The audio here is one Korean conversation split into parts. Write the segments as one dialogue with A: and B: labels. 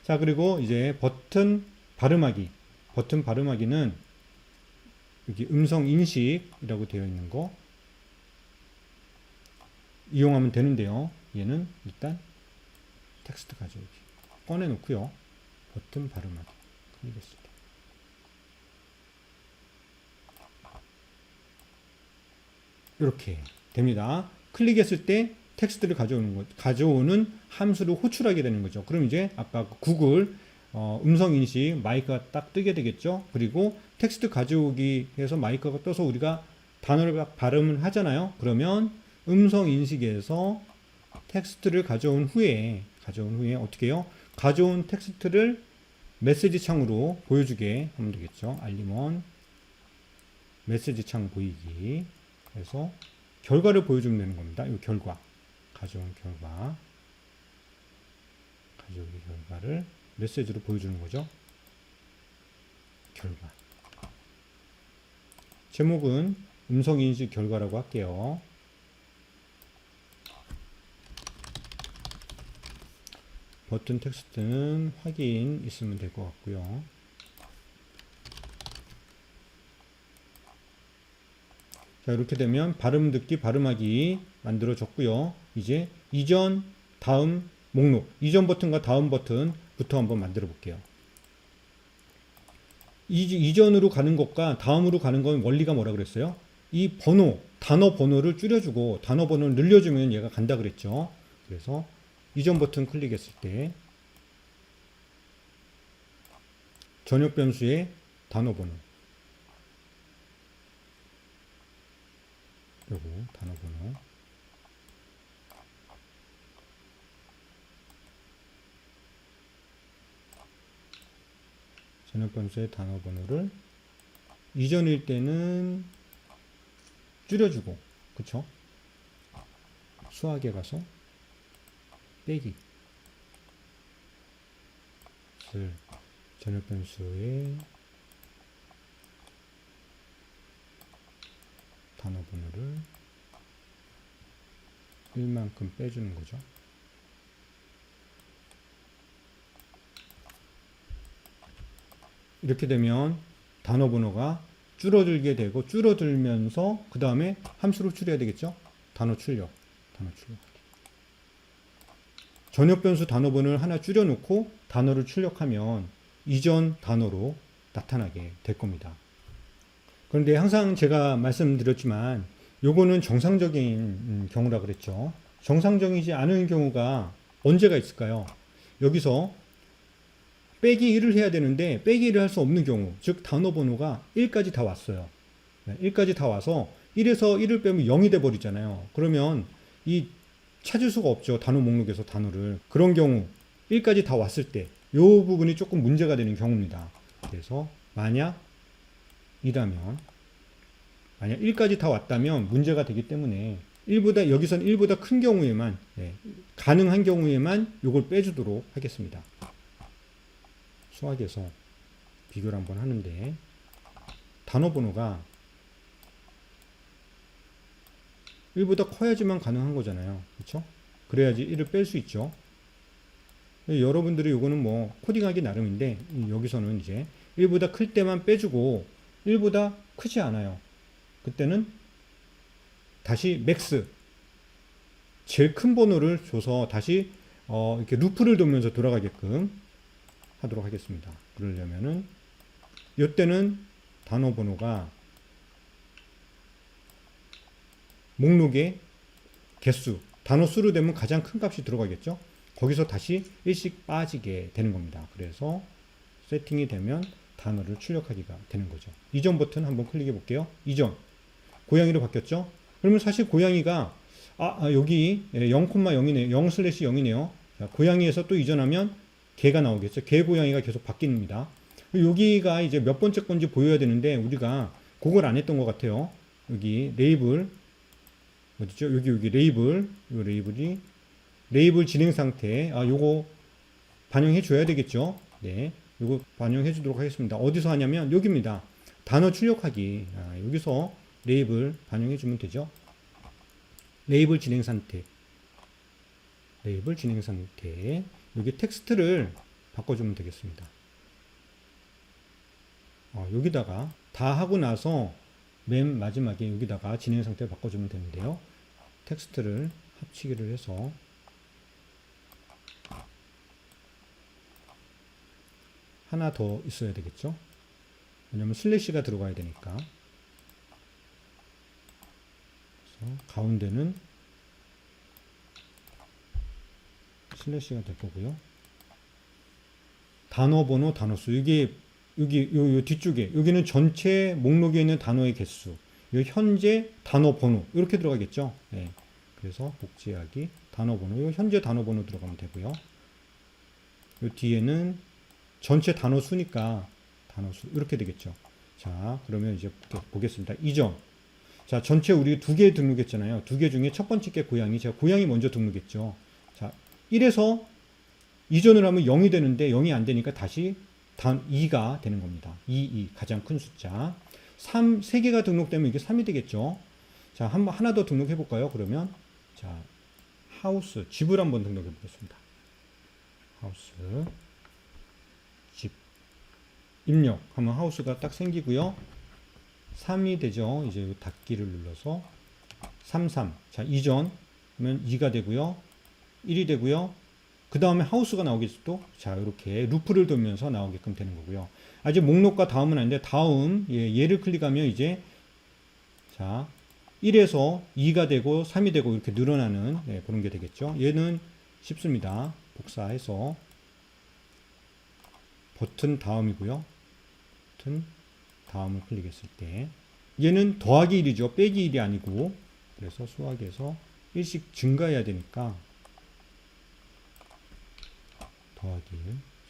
A: 자, 그리고 이제 버튼 발음하기. 버튼 발음하기는 여기 음성 인식이라고 되어 있는 거 이용하면 되는데요. 얘는 일단 텍스트 가져오기 꺼내 놓고요. 버튼 발음하기 클릭했습니다. 이렇게 됩니다. 클릭했을 때 텍스트를 가져오는 함수를 호출하게 되는 거죠. 그럼 이제 아까 구글 음성 인식 마이크가 딱 뜨게 되겠죠. 그리고 텍스트 가져오기 해서 마이크가 떠서 우리가 단어를 발음을 하잖아요. 그러면 음성 인식에서 텍스트를 가져온 후에 어떻게 해요? 가져온 텍스트를 메시지 창으로 보여주게 하면 되겠죠. 알림원 메시지 창 보이기. 그래서 결과를 보여주면 되는 겁니다. 이 결과. 가져온 결과. 가져오기 결과를 메시지로 보여주는 거죠. 결과. 제목은 음성인식 결과라고 할게요. 버튼 텍스트는 확인 있으면 될 것 같고요. 자, 이렇게 되면 발음 듣기, 발음하기 만들어졌고요. 이제 이전, 다음 목록, 이전 버튼과 다음 버튼부터 한번 만들어 볼게요. 이전으로 가는 것과 다음으로 가는 건 원리가 뭐라 그랬어요? 이 번호, 단어 번호를 줄여주고 단어 번호를 늘려주면 얘가 간다 그랬죠. 그래서 이전 버튼 클릭했을 때 전역 변수의 단어 번호 요거 단어 번호 전역 변수의 단어 번호를 이전일 때는 줄여주고 그쵸? 수학에 가서 빼기 전역 변수의 단어 번호를 1만큼 빼주는 거죠. 이렇게 되면 단어 번호가 줄어들게 되고 줄어들면서 그 다음에 함수로 추려야 되겠죠. 단어 출력. 전역 변수 단어 번호를 하나 줄여놓고 단어를 출력하면 이전 단어로 나타나게 될 겁니다. 그런데 항상 제가 말씀드렸지만 요거는 정상적인 경우라 그랬죠. 정상적이지 않은 경우가 언제가 있을까요? 여기서 빼기 1을 해야 되는데 빼기 1을 할 수 없는 경우, 즉 단어 번호가 1까지 다 왔어요. 1까지 다 와서 1에서 1을 빼면 0이 돼 버리잖아요. 그러면 이 찾을 수가 없죠. 단어 목록에서 단어를. 그런 경우 1까지 다 왔을 때 이 부분이 조금 문제가 되는 경우입니다. 그래서 만약 1까지 다 왔다면 문제가 되기 때문에 여기선 1보다 큰 경우에만 가능한 경우에만 이걸 빼주도록 하겠습니다. 수학에서 비교를 한번 하는데 단어 번호가 1보다 커야지만 가능한 거잖아요. 그렇죠? 그래야지 1을 뺄 수 있죠. 여러분들이 이거는 뭐 코딩하기 나름인데 여기서는 이제 1보다 클 때만 빼주고 1보다 크지 않아요. 그때는 다시 맥스 제일 큰 번호를 줘서 다시 이렇게 루프를 돌면서 돌아가게끔 하도록 하겠습니다. 그러려면은 이때는 단어 번호가 목록의 개수, 단어 수로 되면 가장 큰 값이 들어가겠죠. 거기서 다시 1씩 빠지게 되는 겁니다. 그래서 세팅이 되면 단어를 출력하기가 되는 거죠. 이전 버튼 한번 클릭해 볼게요. 이전 고양이로 바뀌었죠. 그러면 사실 고양이가 여기 0,0이네요. 0/0이네요. 자, 고양이에서 또 이전하면 개가 나오겠죠. 개 고양이가 계속 바뀝니다. 여기가 이제 몇 번째 건지 보여야 되는데 우리가 그걸 안 했던 것 같아요. 여기 레이블 어디죠? 여기 레이블, 이 레이블 진행 상태. 요거 반영해 줘야 되겠죠. 네, 요거 반영해 주도록 하겠습니다. 어디서 하냐면 여기입니다. 단어 출력하기. 여기서 레이블 반영해 주면 되죠. 레이블 진행 상태. 여기 텍스트를 바꿔주면 되겠습니다. 여기다가 다 하고 나서 맨 마지막에 여기다가 진행 상태 바꿔주면 되는데요. 텍스트를 합치기를 해서 하나 더 있어야 되겠죠. 왜냐면 슬래시가 들어가야 되니까. 그래서 가운데는 슬래시가 될 거고요. 단어 번호, 단어 수. 이게 여기 요 뒤쪽에 여기는 전체 목록에 있는 단어의 개수. 요 현재 단어 번호 이렇게 들어가겠죠. 네. 그래서 복제하기 단어 번호. 요 현재 단어 번호 들어가면 되고요. 요 뒤에는 전체 단어 수니까 단어 수 이렇게 되겠죠. 자, 그러면 이제 보겠습니다. 이전. 자, 전체 우리 2개 등록했잖아요. 2개 중에 첫 번째 게 고양이. 제가 고양이 먼저 등록했죠. 자, 1에서 이전을 하면 0이 되는데 0이 안 되니까 다시 2가 되는 겁니다. 2 가장 큰 숫자. 3개가 등록되면 이게 3이 되겠죠. 자, 하나 더 등록해 볼까요? 그러면 자, 하우스, 집을 한번 등록해 보겠습니다. 하우스, 집, 입력하면 하우스가 딱 생기고요. 3이 되죠. 이제 닫기를 눌러서 33. 자, 이전 하면 2가 되고요. 1이 되고요. 그 다음에 하우스가 나오겠죠. 자, 이렇게 루프를 돌면서 나오게끔 되는 거고요. 아직 목록과 다음은 아닌데 다음 얘를 클릭하면 이제 자 1에서 2가 되고 3이 되고 이렇게 늘어나는 그런 게 되겠죠. 얘는 쉽습니다. 복사해서 버튼 다음이고요. 버튼 다음을 클릭했을 때 얘는 더하기 1이죠. 빼기 1이 아니고 그래서 수학에서 1씩 증가해야 되니까 더하기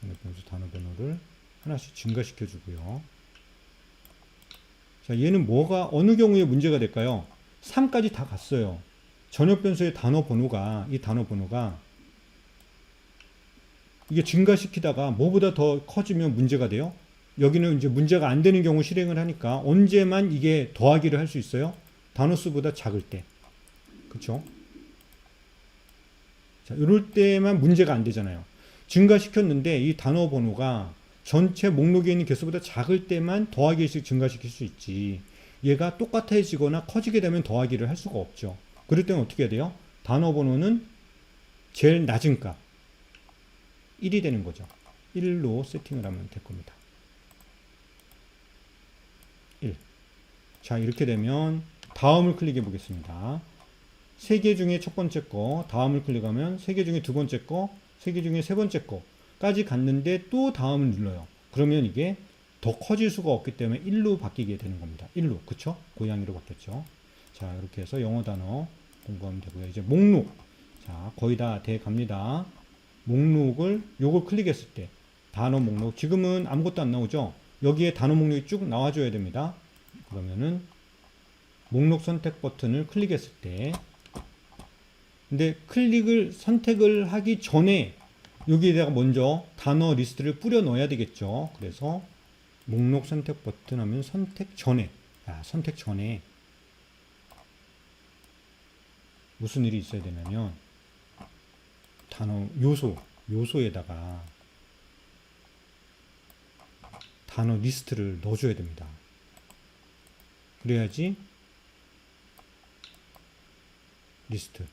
A: 전역변수 단어 번호를 하나씩 증가시켜 주고요. 자, 얘는 뭐가 어느 경우에 문제가 될까요? 3까지 다 갔어요. 전역변수의 단어 번호가 이 단어 번호가 이게 증가시키다가 뭐보다 더 커지면 문제가 돼요. 여기는 이제 문제가 안 되는 경우 실행을 하니까 언제만 이게 더하기를 할 수 있어요? 단어 수보다 작을 때. 그렇죠? 자, 이럴 때만 문제가 안 되잖아요. 증가시켰는데 이 단어 번호가 전체 목록에 있는 개수보다 작을 때만 더하기씩 증가시킬 수 있지. 얘가 똑같아지거나 커지게 되면 더하기를 할 수가 없죠. 그럴 때는 어떻게 해야 돼요? 단어 번호는 제일 낮은 값 1이 되는 거죠. 1로 세팅을 하면 될 겁니다. 1. 자, 이렇게 되면 다음을 클릭해 보겠습니다. 3개 중에 첫 번째 거, 다음을 클릭하면 3개 중에 두 번째 거, 3개 중에 세 번째 거까지 갔는데 또 다음을 눌러요. 그러면 이게 더 커질 수가 없기 때문에 1로 바뀌게 되는 겁니다. 1로. 그쵸? 고양이로 바뀌었죠. 자, 이렇게 해서 영어 단어 공부하면 되고요. 이제 목록. 자, 거의 다 돼 갑니다. 목록을 요걸 클릭했을 때 단어 목록. 지금은 아무것도 안 나오죠? 여기에 단어 목록이 쭉 나와줘야 됩니다. 그러면은 목록 선택 버튼을 클릭했을 때 근데 선택을 하기 전에 여기에다가 먼저 단어 리스트를 뿌려 넣어야 되겠죠. 그래서 목록 선택 버튼 하면 선택 전에 무슨 일이 있어야 되냐면 단어 요소에다가 단어 리스트를 넣어줘야 됩니다. 그래야지 리스트.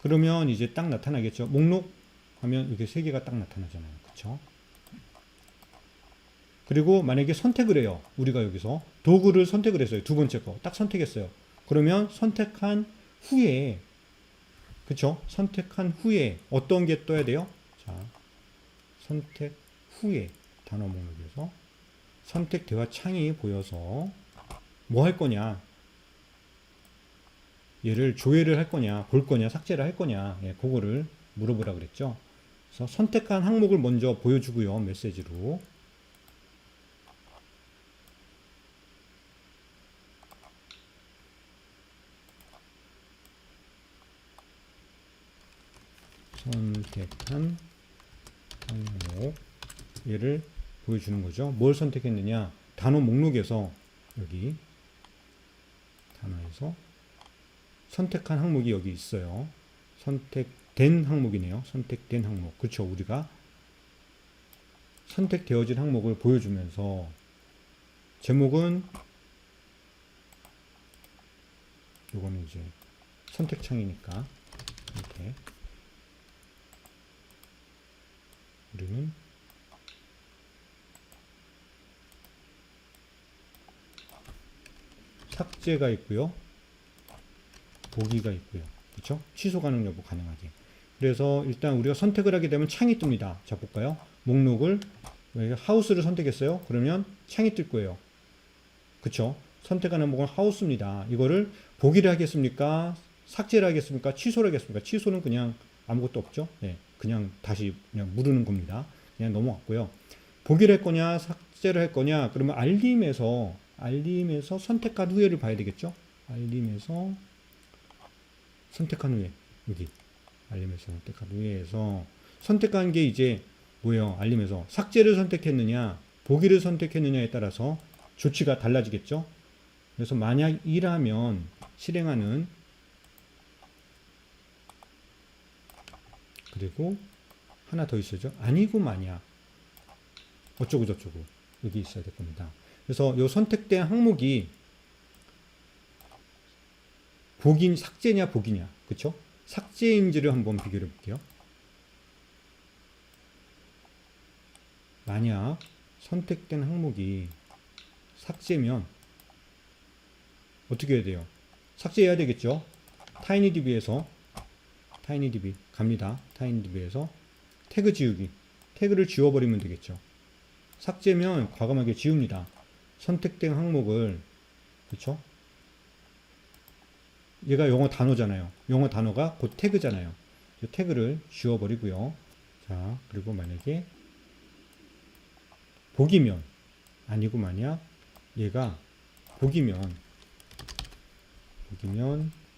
A: 그러면 이제 딱 나타나겠죠. 목록 하면 이렇게 3개가 딱 나타나잖아요. 그쵸? 그리고 만약에 선택을 해요. 우리가 여기서 도구를 선택을 했어요. 두 번째 거 딱 선택했어요. 그러면 선택한 후에 그쵸? 선택한 후에 어떤 게 떠야 돼요? 자, 선택 후에 단어 목록에서 선택 대화 창이 보여서 뭐 할 거냐? 얘를 조회를 할 거냐, 볼 거냐, 삭제를 할 거냐, 그거를 물어보라 그랬죠. 그래서 선택한 항목을 먼저 보여주고요, 메시지로. 선택한 항목, 얘를 보여주는 거죠. 뭘 선택했느냐? 단어 목록에서 여기 단어에서 선택한 항목이 여기 있어요. 선택된 항목이네요. 선택된 항목. 그렇죠. 우리가 선택되어진 항목을 보여주면서 제목은 요거는 이제 선택창이니까 이렇게 우리는 삭제가 있고요. 보기가 있고요. 그렇죠? 취소 가능 여부 가능하게. 그래서 일단 우리가 선택을 하게 되면 창이 뜹니다. 자, 볼까요? 목록을 하우스를 선택했어요. 그러면 창이 뜰 거예요. 그쵸? 선택하는 목은 하우스입니다. 이거를 보기를 하겠습니까? 삭제를 하겠습니까? 취소를 하겠습니까? 취소는 그냥 아무것도 없죠. 네, 그냥 다시 그냥 누르는 겁니다. 그냥 넘어갔고요. 보기를 할 거냐, 삭제를 할 거냐, 그러면 알림에서 선택한 후에를 봐야 되겠죠? 알림에서 선택한 후에, 여기. 알림에서 선택한 후에에서 선택한 게 이제 뭐예요? 알림에서 삭제를 선택했느냐, 보기를 선택했느냐에 따라서 조치가 달라지겠죠? 그래서 만약 이라면 실행하는, 그리고 하나 더 있어죠. 아니고 만약 어쩌고 저쩌고 여기 있어야 될 겁니다. 그래서 이 선택된 항목이 보기 삭제냐 보기냐, 그쵸? 삭제인지를 한번 비교해 볼게요. 만약 선택된 항목이 삭제면 어떻게 해야 돼요? 삭제해야 되겠죠? 타이니DB에서 타이니DB 갑니다. 타이니DB에서 태그 지우기, 태그를 지워버리면 되겠죠. 삭제면 과감하게 지웁니다. 선택된 항목을, 그쵸? 얘가 영어 단어잖아요. 영어 단어가 곧 태그잖아요. 태그를 지워버리고요. 자, 그리고 만약에 보기면, 아니고 만약 얘가 보기면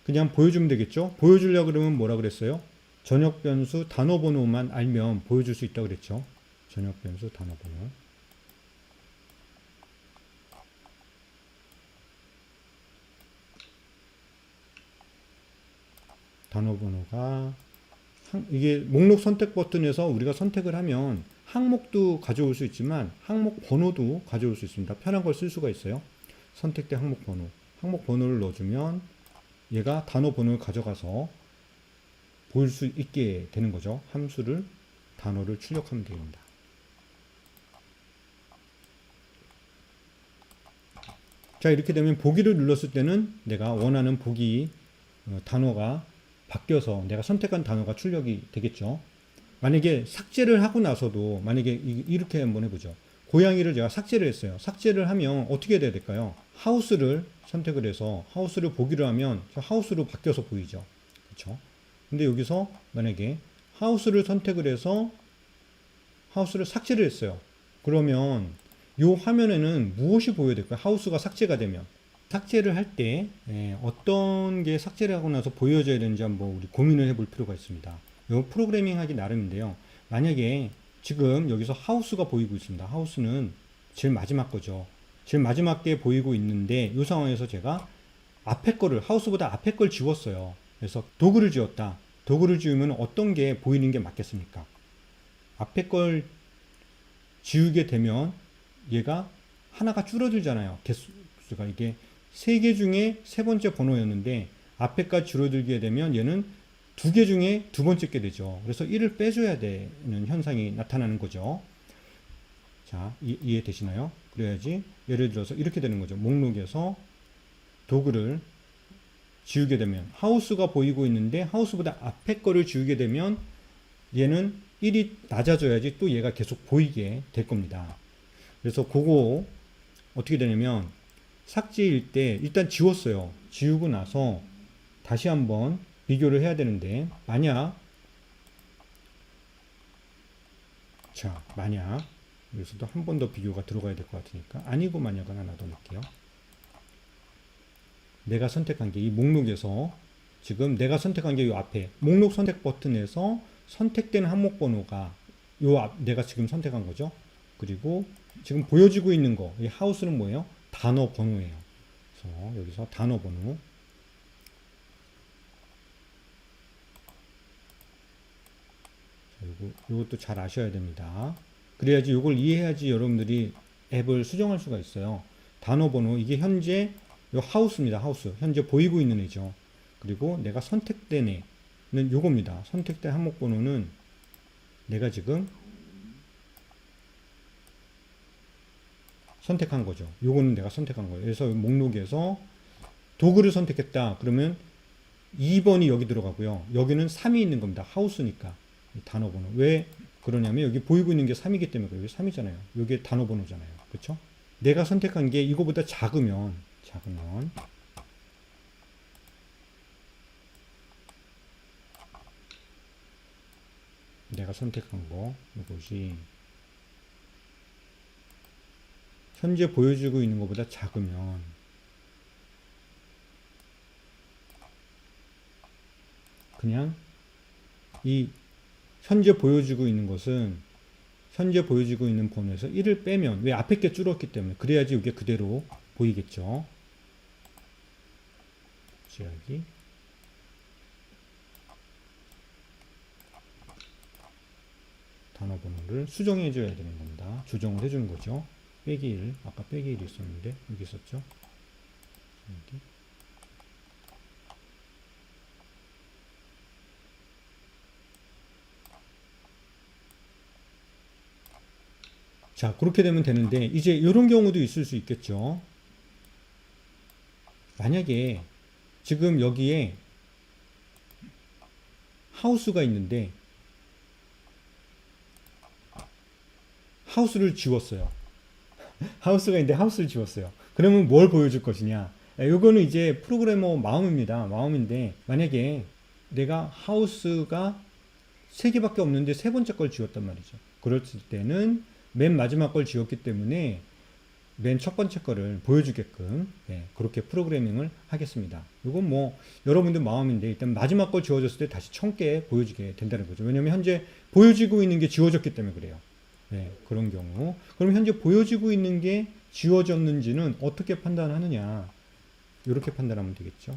A: 그냥 보여주면 되겠죠. 보여주려고 그러면 뭐라 그랬어요? 전역 변수 단어 번호만 알면 보여줄 수 있다고 그랬죠. 전역 변수 단어 번호. 단어 번호가 이게 목록 선택 버튼에서 우리가 선택을 하면 항목도 가져올 수 있지만 항목 번호도 가져올 수 있습니다. 편한 걸 쓸 수가 있어요. 선택된 항목 번호. 항목 번호를 넣어주면 얘가 단어 번호를 가져가서 보일 수 있게 되는 거죠. 함수를, 단어를 출력하면 됩니다. 자, 이렇게 되면 보기를 눌렀을 때는 내가 원하는 보기 단어가 바뀌어서 내가 선택한 단어가 출력이 되겠죠. 만약에 삭제를 하고 나서도 만약에 이렇게 한번 해보죠. 고양이를 제가 삭제를 했어요. 삭제를 하면 어떻게 해야 될까요? 하우스를 선택을 해서 하우스를 보기로 하면 하우스로 바뀌어서 보이죠. 그렇죠? 근데 여기서 만약에 하우스를 선택을 해서 하우스를 삭제를 했어요. 그러면 이 화면에는 무엇이 보여야 될까요? 하우스가 삭제가 되면. 삭제를 할 때 어떤 게 삭제를 하고 나서 보여져야 되는지 한번 우리 고민을 해볼 필요가 있습니다. 이거 프로그래밍 하기 나름인데요. 만약에 지금 여기서 하우스가 보이고 있습니다. 하우스는 제일 마지막 거죠. 제일 마지막 게 보이고 있는데 이 상황에서 제가 앞에 거를, 하우스보다 앞에 걸 지웠어요. 그래서 도구를 지웠다. 도구를 지우면 어떤 게 보이는 게 맞겠습니까? 앞에 걸 지우게 되면 얘가 하나가 줄어들잖아요. 개수가 이게 3개 중에 세 번째 번호였는데 앞에까지 줄어들게 되면 얘는 2개 중에 두 번째 게 되죠. 그래서 1을 빼줘야 되는 현상이 나타나는 거죠. 자, 이해되시나요? 그래야지 예를 들어서 이렇게 되는 거죠. 목록에서 도구를 지우게 되면 하우스가 보이고 있는데 하우스보다 앞에 거를 지우게 되면 얘는 1이 낮아져야지 또 얘가 계속 보이게 될 겁니다. 그래서 그거 어떻게 되냐면 삭제일 때 일단 지웠어요. 지우고 나서 다시 한번 비교를 해야 되는데 만약 여기서도 한 번 더 비교가 들어가야 될 것 같으니까 아니고 만약은 하나 더 넣을게요. 내가 선택한 게 이 목록에서 지금 내가 선택한 게 이 앞에 목록 선택 버튼에서 선택된 항목 번호가 내가 지금 선택한 거죠. 그리고 지금 보여지고 있는 거, 이 하우스는 뭐예요? 단어 번호예요. 그래서 여기서 단어 번호. 이것도 잘 아셔야 됩니다. 그래야지 이걸 이해해야지 여러분들이 앱을 수정할 수가 있어요. 단어 번호, 이게 현재 요 하우스입니다. 하우스. 현재 보이고 있는 애죠. 그리고 내가 선택된 애는 요겁니다. 선택된 항목 번호는 내가 지금 선택한 거죠. 요거는 내가 선택한 거예요. 그래서 목록에서 도구를 선택했다. 그러면 2번이 여기 들어가고요. 여기는 3이 있는 겁니다. 하우스니까. 단어 번호. 왜 그러냐면 여기 보이고 있는 게 3이기 때문에 그래요. 여기 3이잖아요. 여기 단어 번호잖아요. 그렇죠? 내가 선택한 게 이거보다 작으면 내가 선택한 거 이것이 현재 보여주고 있는 것보다 작으면 그냥 이 현재 보여주고 있는 것은 현재 보여주고 있는 번호에서 1을 빼면, 왜 앞에 게 줄었기 때문에, 그래야지 이게 그대로 보이겠죠. 지하기 단어 번호를 수정해 줘야 되는 겁니다. 조정을 해 주는 거죠. 빼기 1, 아까 빼기 1이 있었는데 여기 있었죠. 여기. 자, 그렇게 되면 되는데, 이제 이런 경우도 있을 수 있겠죠. 만약에 지금 여기에 하우스가 있는데 하우스를 지웠어요. 하우스가 있는데 하우스를 지웠어요. 그러면 뭘 보여줄 것이냐? 이거는 이제 프로그래머 마음입니다. 마음인데, 만약에 내가 하우스가 3개밖에 없는데 3번째 걸 지웠단 말이죠. 그랬을 때는 맨 마지막 걸 지웠기 때문에 맨 첫 번째 거를 보여주게끔 그렇게 프로그래밍을 하겠습니다. 이건 뭐 여러분들 마음인데, 일단 마지막 걸 지워졌을 때 다시 1000개 보여주게 된다는 거죠. 왜냐면 현재 보여지고 있는 게 지워졌기 때문에 그래요. 그런 경우. 그럼 현재 보여지고 있는 게 지워졌는지는 어떻게 판단하느냐? 이렇게 판단하면 되겠죠.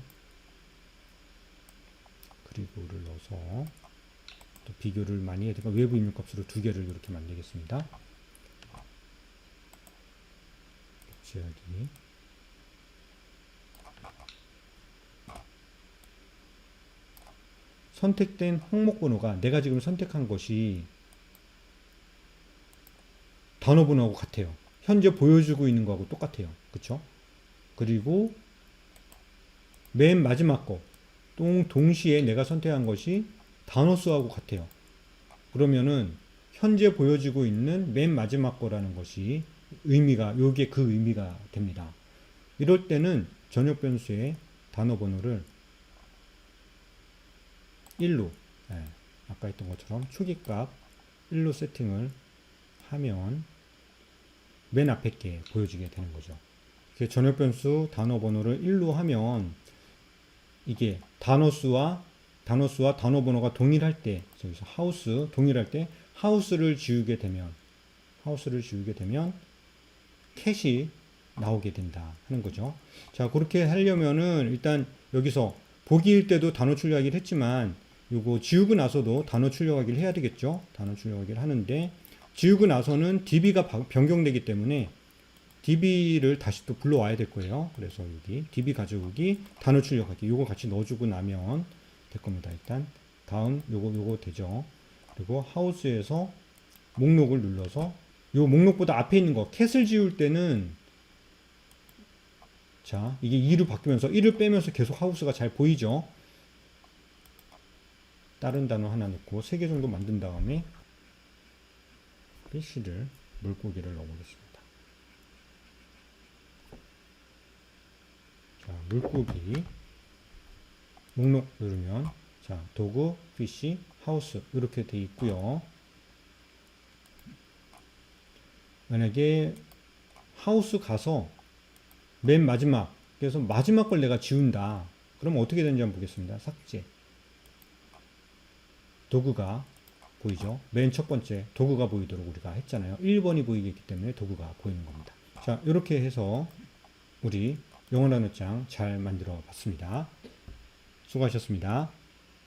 A: 그리고를 넣어서 또 비교를 많이 해야 되니까 외부 입력값으로 2개를 이렇게 만들겠습니다. 지하기 선택된 항목 번호가 내가 지금 선택한 것이 단어 번호하고 같아요. 현재 보여주고 있는 거하고 똑같아요. 그쵸? 그리고 맨 마지막 거 동시에 내가 선택한 것이 단어 수하고 같아요. 그러면은 현재 보여지고 있는 맨 마지막 거라는 것이 요게 그 의미가 됩니다. 이럴 때는 전역 변수의 단어 번호를 1로, 아까 했던 것처럼 초기값 1로 세팅을 하면 맨 앞에 게 보여지게 되는 거죠. 전역 변수 단어 번호를 1로 하면 이게 단어 수와 단어 번호가 동일할 때, 여기서 하우스 동일할 때 하우스를 지우게 되면 캣이 나오게 된다 하는 거죠. 자, 그렇게 하려면은 일단 여기서 보기일 때도 단어 출력하기를 했지만 요거 지우고 나서도 단어 출력하기를 해야 되겠죠. 단어 출력하기를 하는데, 지우고 나서는 db가 변경되기 때문에 db를 다시 또 불러와야 될 거예요. 그래서 여기 db 가져오기, 단어 출력하기, 요거 같이 넣어주고 나면 될 겁니다. 일단 다음 요거 되죠. 그리고 하우스에서 목록을 눌러서 요 목록보다 앞에 있는 거 캣을 지울 때는, 자, 이게 2로 바뀌면서 1을 빼면서 계속 하우스가 잘 보이죠. 다른 단어 하나 넣고 3개 정도 만든 다음에 PC를 물고기를 넣어보겠습니다. 자, 물고기 목록 누르면, 자, 도구, PC, 하우스 이렇게 돼 있고요. 만약에 하우스 가서 맨 마지막, 그래서 마지막 걸 내가 지운다. 그럼 어떻게 되는지 한번 보겠습니다. 삭제. 도구가 보이죠? 맨 첫 번째 도구가 보이도록 우리가 했잖아요. 1번이 보이기 때문에 도구가 보이는 겁니다. 자, 이렇게 해서 우리 영어 단어장 잘 만들어 봤습니다. 수고하셨습니다.